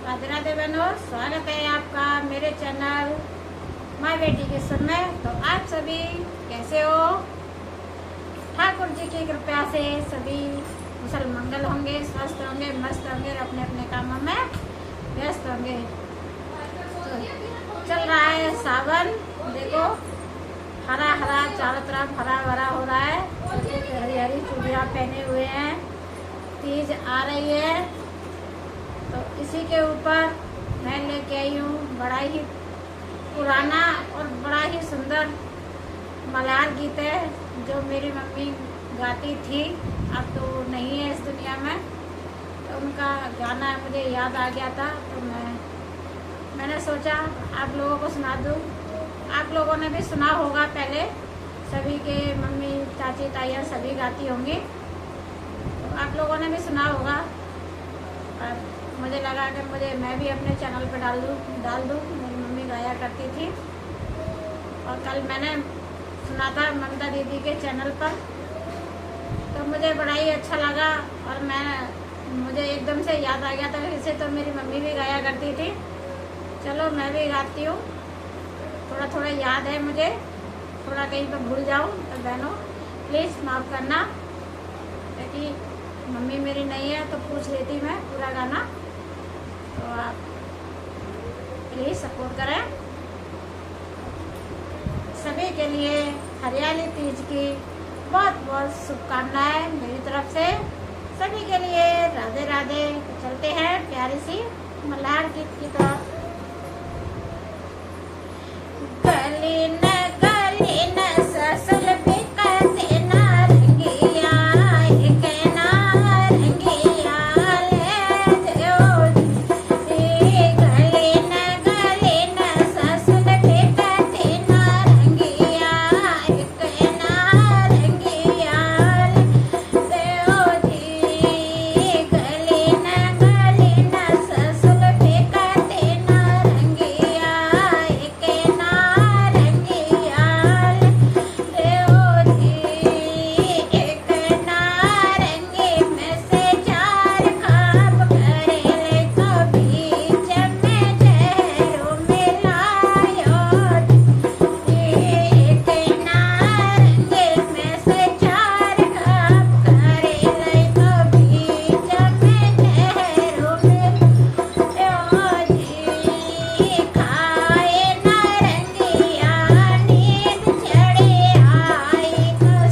राधे राधे बहनों, स्वागत है आपका मेरे चैनल माय बेटी के सुर में। तो आप सभी कैसे हो? ठाकुर जी की कृपा से सभी कुशल मंगल होंगे, स्वस्थ होंगे, मस्त होंगे और अपने अपने कामों में व्यस्त होंगे। तो चल रहा है सावन, देखो हरा हरा चारों तरफ हरा भरा हो रहा है। हरी हरी चूड़ियाँ पहने हुए हैं, तीज आ रही है। तो इसी के ऊपर मैं लेके आई हूँ बड़ा ही पुराना और बड़ा ही सुंदर मलार गीत है जो मेरी मम्मी गाती थी। अब तो नहीं है इस दुनिया में, तो उनका गाना मुझे याद आ गया था, तो मैंने सोचा आप लोगों को सुना दूँ। आप लोगों ने भी सुना होगा, पहले सभी के मम्मी चाची ताइयाँ सभी गाती होंगी, तो आप लोगों ने भी सुना होगा। और मुझे लगा कि मैं भी अपने चैनल पर डाल दूँ। मेरी मम्मी गाया करती थी और कल मैंने सुना था ममता दीदी के चैनल पर, तो मुझे बड़ा ही अच्छा लगा। और मुझे एकदम से याद आ गया था कि इसे तो मेरी मम्मी भी गाया करती थी, चलो मैं भी गाती हूँ। थोड़ा थोड़ा याद है मुझे, थोड़ा कहीं पर भूल जाऊँ तो बहनों प्लीज़ माफ़ करना, क्योंकि मम्मी मेरी नहीं है तो पूछ लेती मैं पूरा गाना। तो आप प्लीज़ सपोर्ट करें। सभी के लिए हरियाली तीज की बहुत बहुत शुभकामनाएं मेरी तरफ से सभी के लिए। राधे राधे। तो चलते हैं प्यारी सी मल्हार गीत की तरफ। गली न ससल बिकते ना रंगिया, कहना रंगिया ले जाओ जी। गली न ससल बिकते ना रंगिया, कहना रंगिया ले जाओ जी। गली न ससल बिकते ना रंगिया, कहना रंगिया ले जाओ जी। एक नारंगी में से चार खाप करे ले कभी जमे जहरों मिलायो जी। एक नारंगी में से चार खाप करे ले कभी जमे जहरों मिलायो जी। खाए नारंगिया नींद चढ़े आई,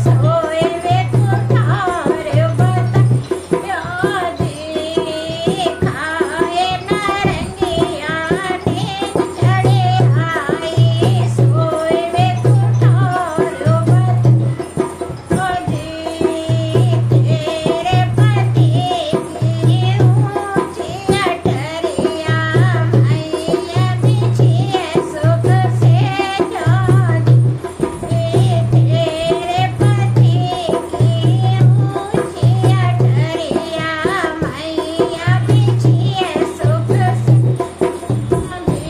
सोए वे कुठार बतायो जी। खाए नारंगिया नींद चढ़े आई, सोए वे कुठार बतायो जी। तेरे पति की ऊंची अटरिया, मैया बिछिए सुख से जानी। तेरे पति की ऊंची अटरिया, मैया बिछिए सुख से जानी।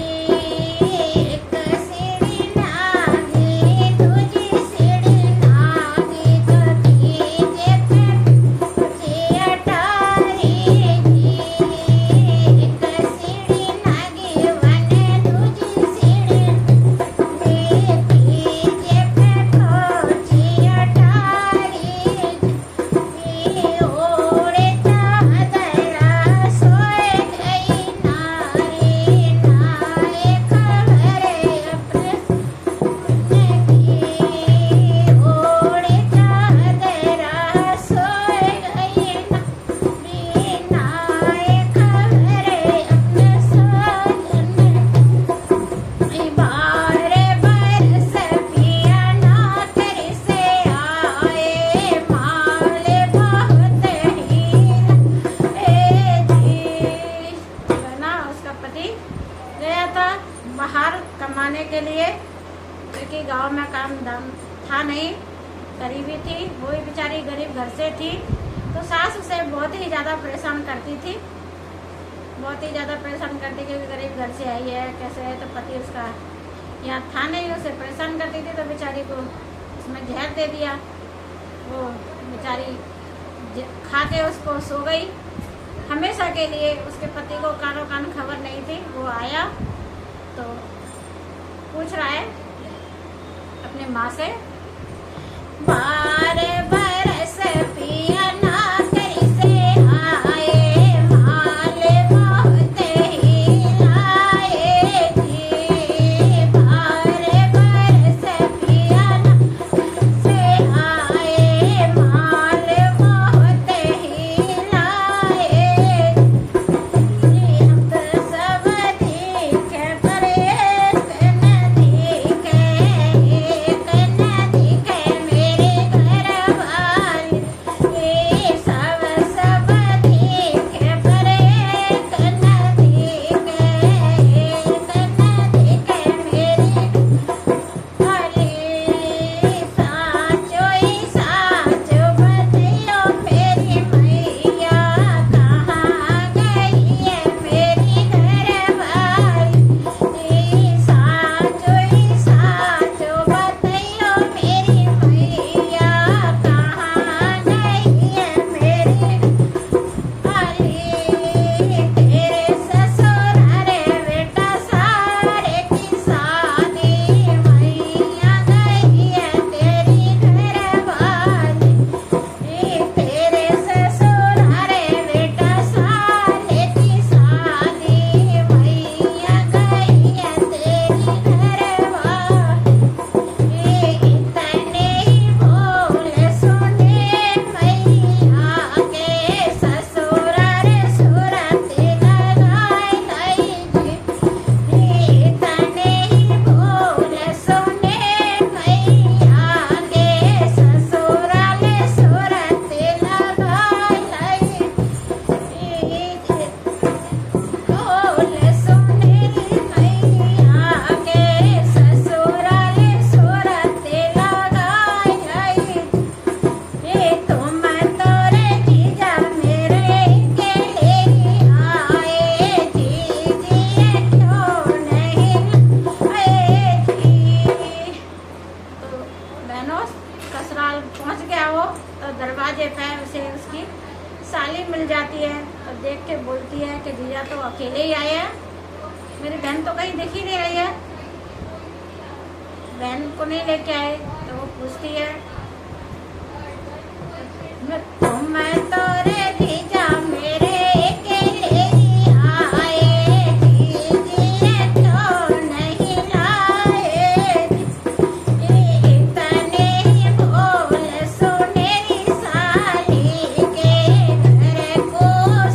एक सीढ़ी नागी दूजी सीढ़ी नागी, कतीजे पे ऊंची अटारी जी। एक सीढ़ी नागी वने दूजी सीढ़ी तीजे पे ऊंची अटारी जी। ओढ़े चादरा सोए गई नारी, नाए खबरे अपने ओढ़े चादरा सोए गई नारी, नाए खबरे अपने साजन बारे बरस पिया नाथरी से आए, माले बहुत हीरा जी। ना उसका पति गया था बाहर कमाने के लिए, क्योंकि गांव में काम धाम था नहीं, गरीबी थी, वो ही बेचारी गरीब घर से थी। तो सास उसे बहुत ही ज़्यादा परेशान करती थी, बहुत ही ज़्यादा परेशान करती, क्योंकि गरीब घर से आई है, कैसे है। तो पति उसका यहाँ था नहीं, उसे परेशान करती थी, तो बेचारी को उसमें जहर दे दिया। वो बेचारी खा के उसको सो गई। हमेशा के लिए उसके पति को कानो कान खबर तो पूछ रहा है अपनी माँ से, बार बरस पिया ना कैसे आए, माल बहुत ही लाए जी। बार बरस पिया ना कैसे आए, माल बहुत ही लाए जी। हम तो सब दिखे पर एक न दिखे, एक न दिखे मेरे घर वाली। ये सब दिखे पर एक न दिखे, एक न दिखे मेरे वाली। साचो ही साचो बतियो मेरी मैया, कहाँ गई है मेरी घर वाली। साचो ही साचो बतियो मेरी मैया, कहाँ गई है मेरी वाली। तेरे ससुरारे बेटा सारे की शादी, मैया गई है तेरी घर वाली। तेरे ससुरारे बेटा सारे की शादी, मैया गई है तेरी घर वाली। इतने ही बोल सुने मैया के, ससुरारे सूरत लगाई गई जी। इतने ही बोल सुने मैया के, ससुराले सूरत लगाई गई। बोल सुने मैया के, ससुराले सूरत लगाई गई। तुम तोरे जीजा मेरे के लिए आए जी, जी क्यों नहीं आए जी। तो बहनों ससुराल पहुंच गया वो, तो दरवाजे पे उसे उसकी साली मिल जाती है। तो देख के बोलती है कि जीजा तो अकेले ही आए हैं, मेरी बहन तो कहीं दिख ही नहीं रही है, बहन को नहीं लेके आए। तो वो पूछती है, तुम तोरे जीजा मेरे के लिए आए जी, जी क्यों नहीं लाए जी। इतने ही बोल सुने साली के, घर को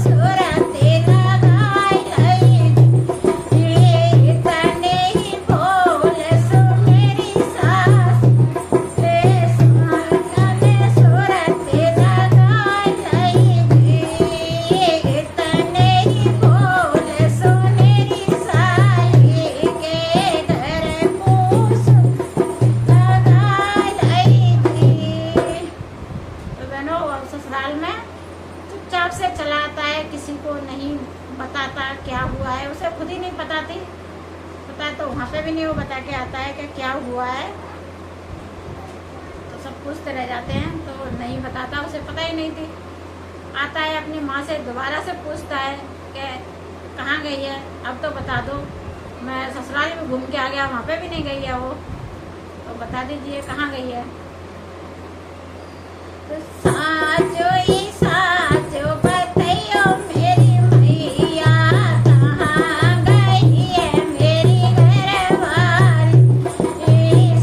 सूरत लगाई गई जी। इतने ही बोल सुने सास सूरत लगाई गई जी। इतने ही बोल सुने साली के, घर को लगाई गई जी। तो बहनों ससुराल में चुपचाप से चला आता है, किसी को नहीं बताता क्या हुआ है, उसे खुद ही नहीं पता तो वहाँ पे भी नहीं वो बता के आता है कि क्या हुआ है। तो सब पूछते रह जाते हैं, तो नहीं बताता, उसे पता ही नहीं थी। आता है अपनी माँ से दोबारा से पूछता है कि कहाँ गई है, अब तो बता दो, मैं ससुराल में घूम के आ गया, वहाँ पे भी नहीं गई है वो, तो बता दीजिए कहाँ गई है। तो साचो ही साचो बतियो मेरी मैया, कहाँ गई है मेरी घर वाली।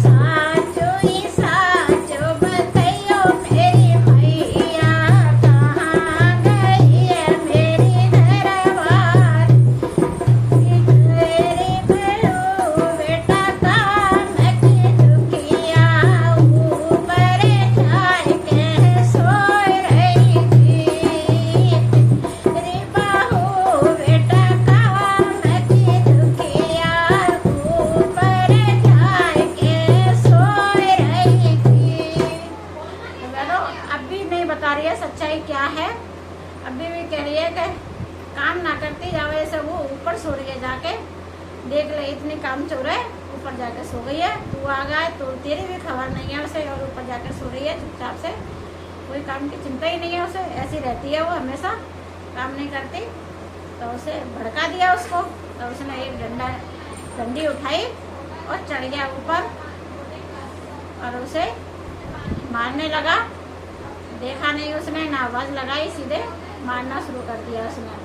साचो ही साचो बतियो मेरी मैया, कहाँ गई है मेरी घर वाली। तेरे बड़ो बेटा काम की दुखिया, ऊपर जाए के सोए रही थी। तेरे बहू बेटा काम की दुखिया, ऊपर जाए के सोए रही थी। तो बहनों अब भी नहीं बता रही है सच्चाई क्या है, अभी भी कह रही है कि काम ना करती जाओ, ऐसे वो ऊपर सो रही है, जाके देख ले इतनी काम चोर है, ऊपर जाके सो गई है। तू आ गया तो तेरी भी खबर नहीं है उसे, और ऊपर जाके सो रही है चुपचाप से, कोई काम की चिंता ही नहीं है उसे, ऐसी रहती है वो, हमेशा काम नहीं करती। तो उसे भड़का दिया उसको, तो उसने एक डंडा डंडी उठाई और चढ़ गया ऊपर और उसे मारने लगा। देखा नहीं उसने, ना आवाज लगाई, सीधे मारना शुरू कर दिया उसने।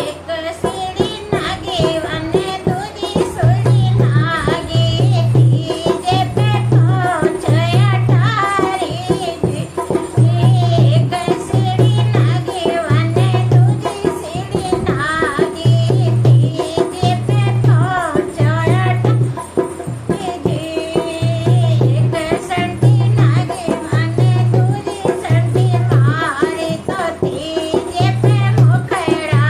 एक सीढ़ी नागी बने दूजी सीढ़ी नागी, तीजे पे पहुंच अटारी जी। एक सीढ़ी नागी बने दूजी सीढ़ी नागी, तीजे पे पहुंच अटारी जी। एक संटी नागी बने दूजी संटी मारी, तो तीजे पे मुखड़ा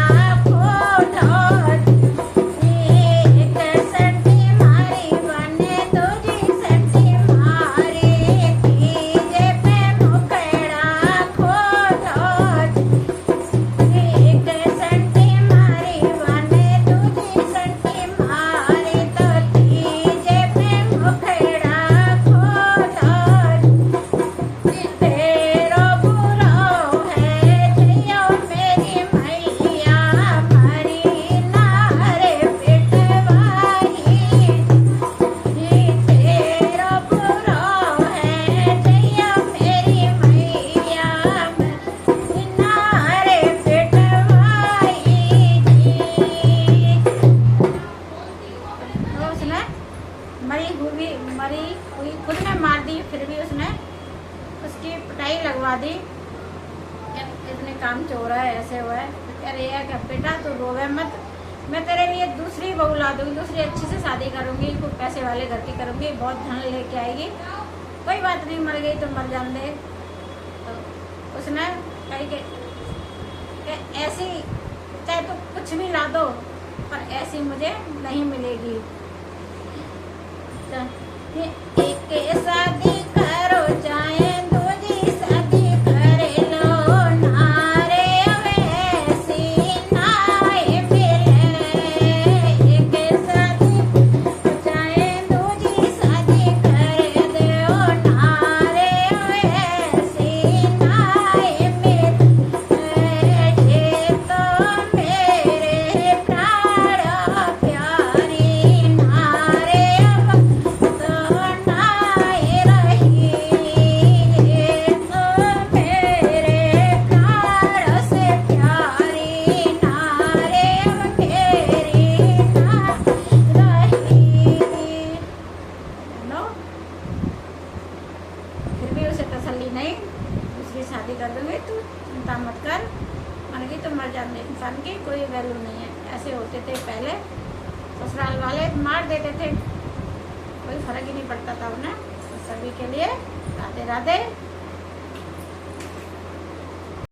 मरी हुई खुद ने मार दी, फिर भी उसने उसकी पिटाई लगवा दी। इतने काम चोरा है, ऐसे हुआ है। तो कह रही है कि बेटा तू रोवे मत, मैं तेरे लिए दूसरी बहू ला दूंगी, दूसरी अच्छी से शादी करूंगी, खूब पैसे वाले घर की करूंगी, बहुत धन लेके आएगी, कोई बात नहीं, मर गई तो मर जान दे। तो उसने कही कि ऐसी चाहे तो कुछ भी ला दो पर ऐसी मुझे नहीं मिलेगी। एक शादी करो चाहे दूजी शादी करे लो, नारे वैसी नाए मिले। एक शादी चाहे दूजी शादी करे दो, नारे वैसी नाए मिले। ये तो मेरे प्राण प्यारी नारे फिर भी उसे तसल्ली नहीं, दूसरी शादी कर दूंगी, तू चिंता मत कर, मर गई तो मर जाने, इंसान की कोई वैल्यू नहीं है। ऐसे होते थे पहले, ससुराल वाले मार देते थे, कोई फर्क ही नहीं पड़ता था उन्हें। तो सभी के लिए राधे राधे।